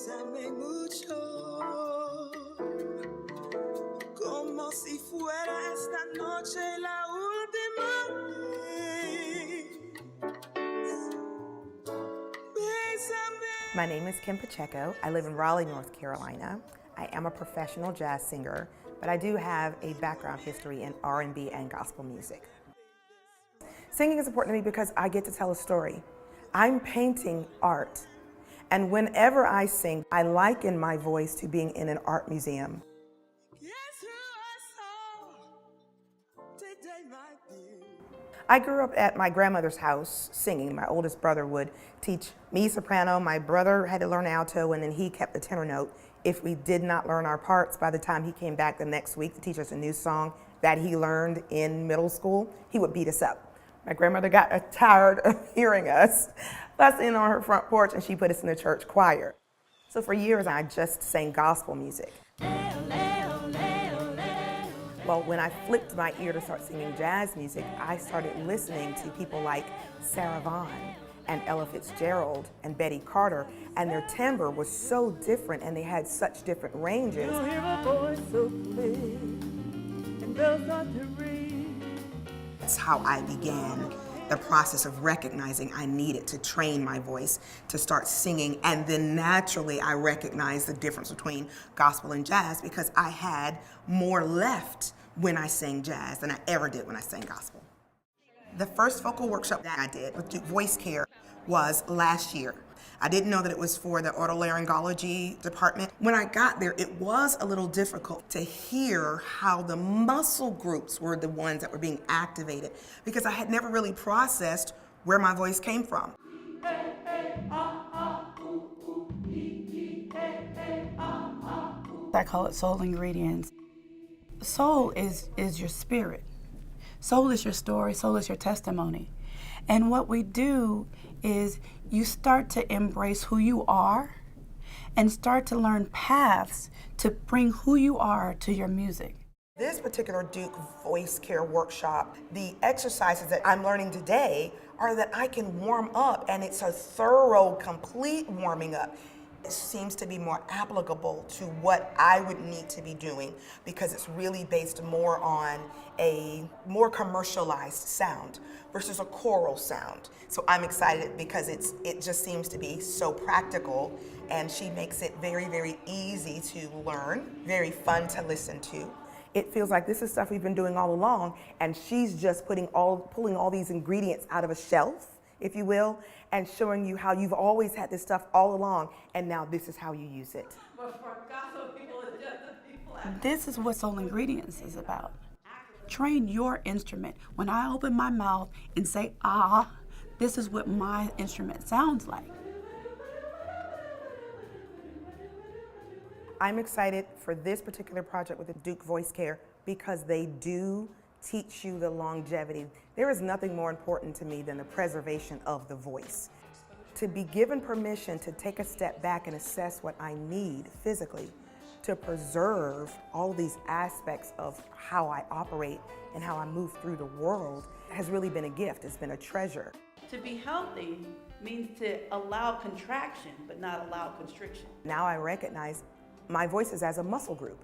Bésame mucho, como si fuera esta noche la última vez. Bésame. My name is Kim Pacheco. I live in Raleigh, North Carolina. I am a professional jazz singer, but I do have a background history in R&B and gospel music. Singing is important to me because I get to tell a story. I'm painting art, and whenever I sing, I liken my voice to being in an art museum. I grew up at my grandmother's house singing. My oldest brother would teach me soprano, my brother had to learn alto, and then he kept the tenor note. If we did not learn our parts, by the time he came back the next week to teach us a new song that he learned in middle school, he would beat us up. My grandmother got tired of hearing us fussing on her front porch, and she put us in the church choir. So for years, I just sang gospel music. Well, when I flipped my ear to start singing jazz music, I started listening to people like Sarah Vaughan and Ella Fitzgerald and Betty Carter, and their timbre was so different and they had such different ranges. You'll hear a voice so clear, and bells not to ring. That's how I began the process of recognizing I needed to train my voice to start singing, and then naturally I recognized the difference between gospel and jazz because I had more left when I sang jazz than I ever did when I sang gospel. The first vocal workshop that I did with Duke Voice Care was last year. I didn't know that it was for the otolaryngology department. When I got there, it was a little difficult to hear how the muscle groups were the ones that were being activated because I had never really processed where my voice came from. I call it soul ingredients. Soul is your spirit. Soul is your story, soul is your testimony. And what we do is you start to embrace who you are and start to learn paths to bring who you are to your music. This particular Duke Voice Care workshop, the exercises that I'm learning today are that I can warm up, and it's a thorough, complete warming up. It seems to be more applicable to what I would need to be doing because it's really based more on a more commercialized sound versus a choral sound. So I'm excited because it just seems to be so practical, and she makes it very, very easy to learn, very fun to listen to. It feels like this is stuff we've been doing all along, and she's just pulling all these ingredients out of a shelf, if you will, and showing you how you've always had this stuff all along, and now this is how you use it. But for gospel people, it's just the people. This is what Soul Ingredients is about. Train your instrument. When I open my mouth and say, ah, this is what my instrument sounds like. I'm excited for this particular project with the Duke Voice Care because they do teach you the longevity. There is nothing more important to me than the preservation of the voice. To be given permission to take a step back and assess what I need physically to preserve all these aspects of how I operate and how I move through the world has really been a gift. It's been a treasure. To be healthy means to allow contraction, but not allow constriction. Now I recognize my voice is as a muscle group.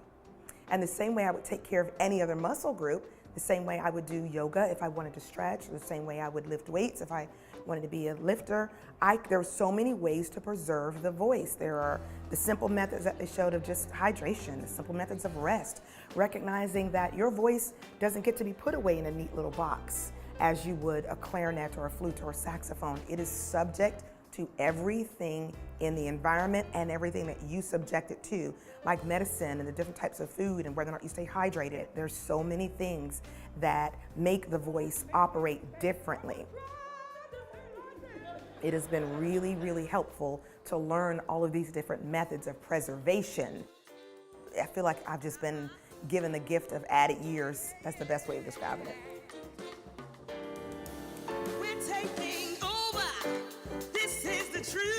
And the same way I would take care of any other muscle group, the same way I would do yoga if I wanted to stretch, the same way I would lift weights if I wanted to be a lifter. There are so many ways to preserve the voice. There are the simple methods that they showed of just hydration, the simple methods of rest, recognizing that your voice doesn't get to be put away in a neat little box as you would a clarinet or a flute or a saxophone. It is subject to everything in the environment and everything that you subject it to, like medicine and the different types of food and whether or not you stay hydrated. There's so many things that make the voice operate differently. It has been really, really helpful to learn all of these different methods of preservation. I feel like I've just been given the gift of added years. That's the best way of describing it. We're taking over. This is the truth.